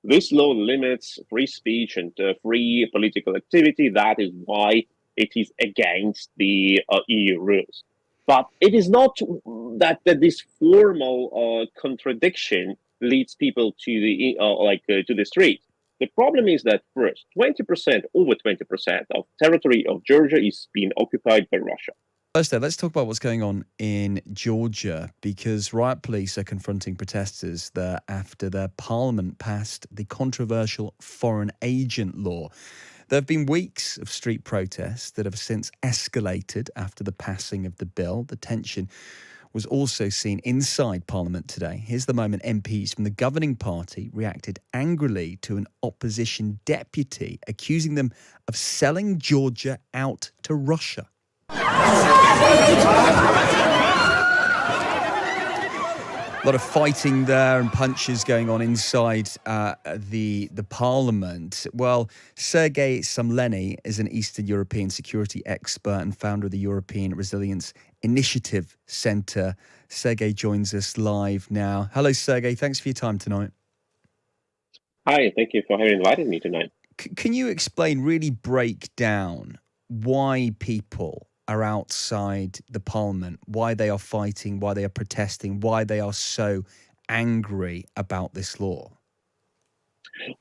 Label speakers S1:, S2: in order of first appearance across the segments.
S1: this law limits free speech and free political activity. That is why it is against the EU rules. But it is not that this formal contradiction leads people to the street. The problem is that first, 20%, over 20% of territory of Georgia is being occupied by Russia.
S2: Thursday, let's talk about what's going on in Georgia, because riot police are confronting protesters there after their parliament passed the controversial foreign agent law. There have been weeks of street protests that have since escalated after the passing of the bill. The tension was also seen inside Parliament today. Here's the moment MPs from the governing party reacted angrily to an opposition deputy accusing them of selling Georgia out to Russia. A lot of fighting there and punches going on inside the parliament. Well, Sergej Sumlenny is an Eastern European security expert and founder of the European Resilience Initiative Centre. Sergej joins us live now. Hello, Sergej. Thanks for your time tonight.
S1: Hi, thank you for having invited me tonight.
S2: Can you explain, really break down why people are outside the parliament, why they are fighting, why they are protesting, why they are so angry about this law?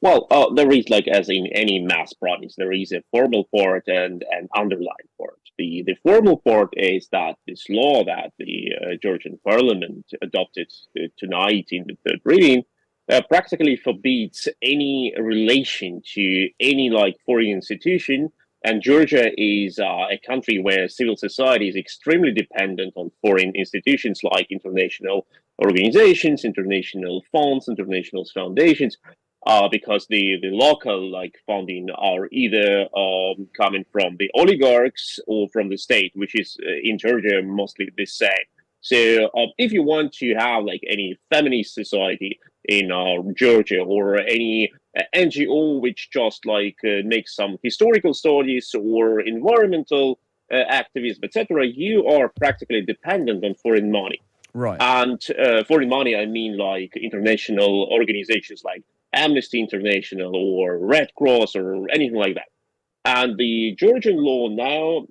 S1: Well, there is, like as in any mass protest, there is a formal part and an underlying part. The formal part is that this law that the Georgian parliament adopted tonight in the third reading practically forbids any relation to any foreign institution. And Georgia is a country where civil society is extremely dependent on foreign institutions like international organizations, international funds, international foundations, because the local funding are either coming from the oligarchs or from the state, which is in Georgia mostly the same. So if you want to have any feminist society in Georgia, or any NGO which just makes some historical studies or environmental activism, etc., you are practically dependent on foreign money.
S2: Right.
S1: And foreign money, I mean international organizations like Amnesty International or Red Cross or anything like that. And the Georgian law now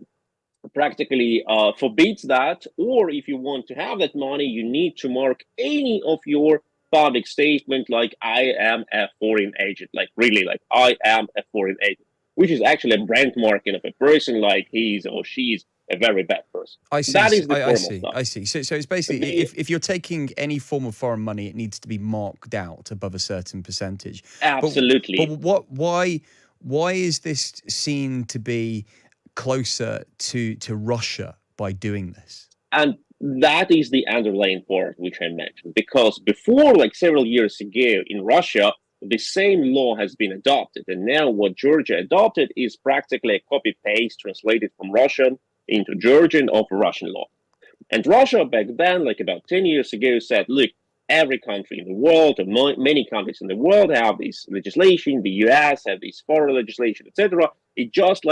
S1: practically forbids that, or if you want to have that money, you need to mark any of your public statement I am a foreign agent, I am a foreign agent, which is actually a brand marking of a person, he's or she's a very bad person.
S2: I see.
S1: That is the
S2: I see. So it's basically, if you're taking any form of foreign money, it needs to be marked out above a certain percentage.
S1: Absolutely.
S2: But why is this seen to be closer to Russia by doing this?
S1: And that is the underlying part which I mentioned, because before, several years ago in Russia, the same law has been adopted. And now what Georgia adopted is practically a copy-paste translated from Russian into Georgian of Russian law. And Russia back then, about 10 years ago, said, look, every country in the world, or many countries in the world have this legislation. The US have this foreign legislation, etc. It just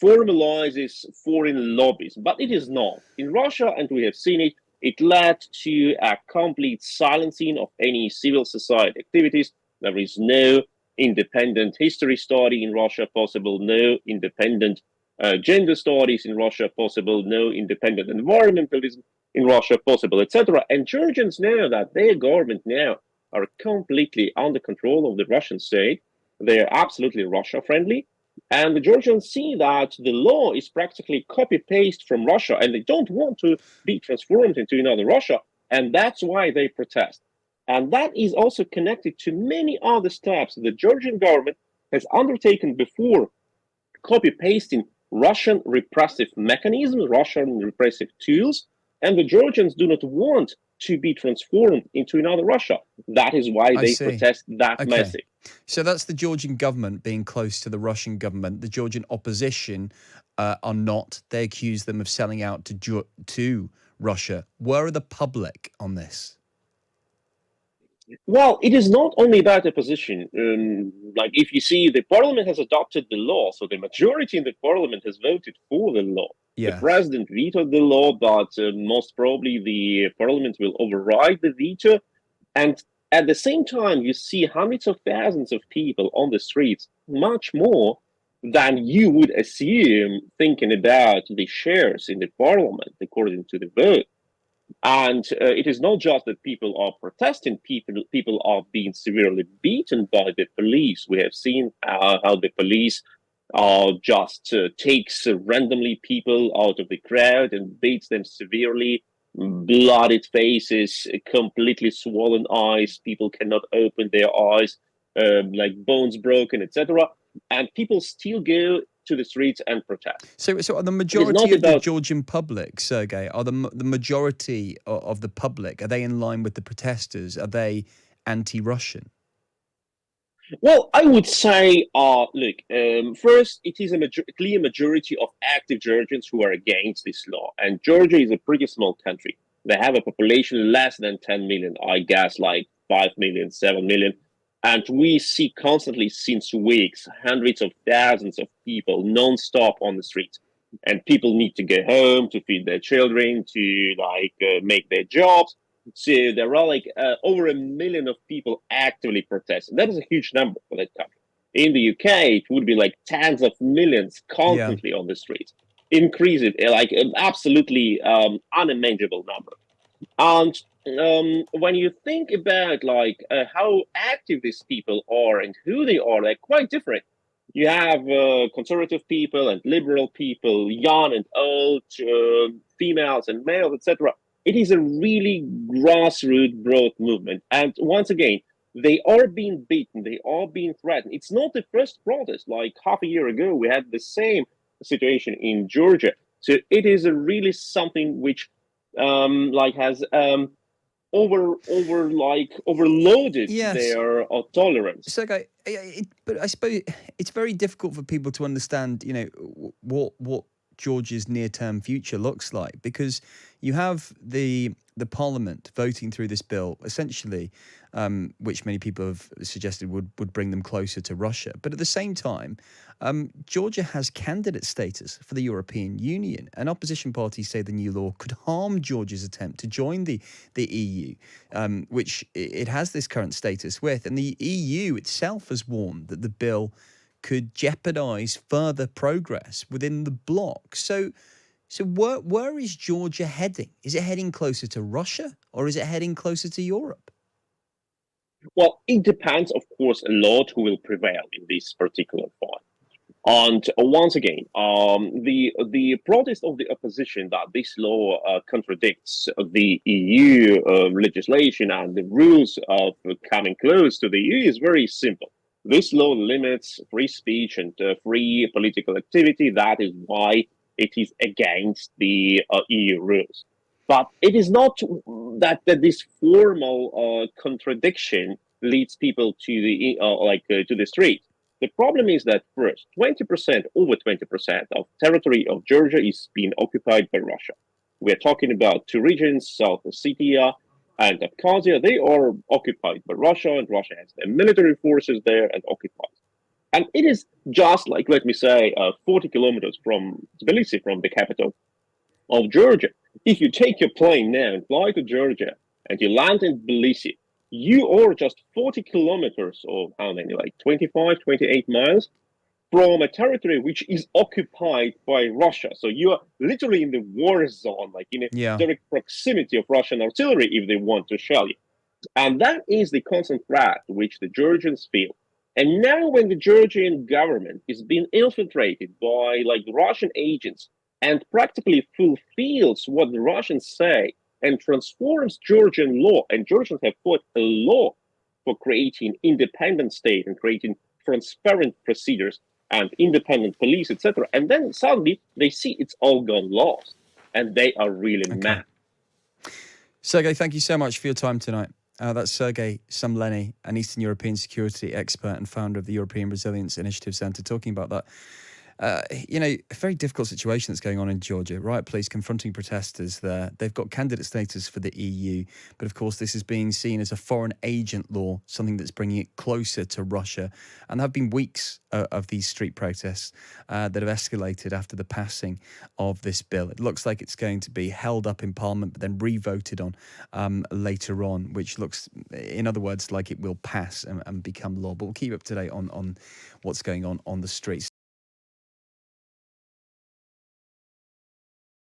S1: formalizes foreign lobbies, but it is not. In Russia, and we have seen it, it led to a complete silencing of any civil society activities. There is no independent history study in Russia possible, no independent gender studies in Russia possible, no independent environmentalism in Russia possible, etc. And Georgians know that their government now are completely under control of the Russian state. They are absolutely Russia-friendly. And the Georgians see that the law is practically copy-paste from Russia, and they don't want to be transformed into another Russia, and that's why they protest. And that is also connected to many other steps the Georgian government has undertaken before, copy-pasting Russian repressive mechanisms, Russian repressive tools, and the Georgians do not want to be transformed into another Russia. That is why they protest that massive.
S2: So that's the Georgian government being close to the Russian government. The Georgian opposition are not. They accuse them of selling out to Russia. Where are the public on this?
S1: Well, it is not only about opposition. If you see, the parliament has adopted the law, so the majority in the parliament has voted for the law. Yes. The president vetoed the law, but most probably the parliament will override the veto. And At the same time, you see hundreds of thousands of people on the streets, much more than you would assume thinking about the shares in the parliament according to the vote. And it is not just that people are protesting, people are being severely beaten by the police. We have seen how the police just takes randomly people out of the crowd and beats them severely, bloodied faces, completely swollen eyes, people cannot open their eyes, like bones broken, etc. And people still go to the streets and protest.
S2: So are the
S1: It is
S2: majority
S1: not
S2: of the
S1: about.
S2: Georgian public, Sergey, are the majority of the public, are they in line with the protesters? Are they anti-Russian?
S1: Well, I would say, look, first, it is a clear majority of active Georgians who are against this law. And Georgia is a pretty small country. They have a population less than 10 million, I guess, like 5 million, 7 million. And we see constantly since weeks hundreds of thousands of people non-stop on the streets. And people need to go home to feed their children, to make their jobs. So there are over a million of people actively protesting. That is a huge number for that country. In the UK, it would be like tens of millions
S2: Yeah.
S1: constantly on the streets. Increase it like an absolutely unimaginable number. And when you think about how active these people are and who they are, they're quite different. You have conservative people and liberal people, young and old, females and males, etc. It is a really grassroots broad movement. And once again, they are being beaten, they are being threatened. It's not the first protest. Like half a year ago, we had the same situation in Georgia. So it is a really something which has overloaded
S2: Yes.
S1: their tolerance.
S2: Sergey, but I suppose it's very difficult for people to understand, what Georgia's near-term future looks like, because you have the parliament voting through this bill, essentially, which many people have suggested would bring them closer to Russia. But at the same time, Georgia has candidate status for the European Union, and opposition parties say the new law could harm Georgia's attempt to join the EU, which it has this current status with. And the EU itself has warned that the bill could jeopardize further progress within the bloc. So where is Georgia heading? Is it heading closer to Russia, or is it heading closer to Europe?
S1: Well, it depends, of course, a lot who will prevail in this particular fight. And once again, the protest of the opposition that this law contradicts the EU legislation and the rules of coming close to the EU is very simple. This law limits free speech and free political activity. That is why it is against the EU rules. But it is not that this formal contradiction leads people to the street. The problem is that first, 20%, over 20% of territory of Georgia is being occupied by Russia. We are talking about two regions, South Ossetia and Abkhazia. They are occupied by Russia, and Russia has their military forces there and occupies. And it is just like, let me say, 40 kilometers from Tbilisi, from the capital of Georgia. If you take your plane now and fly to Georgia and you land in Tbilisi, you are just 40 kilometers, or how many, like 25, 28 miles from a territory which is occupied by Russia. So you are literally in the war zone, like in a
S2: Yeah.
S1: direct proximity of Russian artillery if they want to shell you. And that is the constant threat which the Georgians feel. And now when the Georgian government is being infiltrated by the Russian agents and practically fulfills what the Russians say and transforms Georgian law, and Georgians have fought a law for creating independent state and creating transparent procedures and independent police, etc. And then suddenly they see it's all gone lost, and they are really mad.
S2: Sergey, thank you so much for your time tonight. That's Sergej Sumlenny, an Eastern European security expert and founder of the European Resilience Initiative Centre, talking about that A very difficult situation that's going on in Georgia. Riot police confronting protesters there. They've got candidate status for the EU, but of course, this is being seen as a foreign agent law, something that's bringing it closer to Russia. And there have been weeks of these street protests that have escalated after the passing of this bill. It looks like it's going to be held up in Parliament, but then re-voted on later on, which looks, in other words, like it will pass and become law. But we'll keep you up to date on what's going on the streets.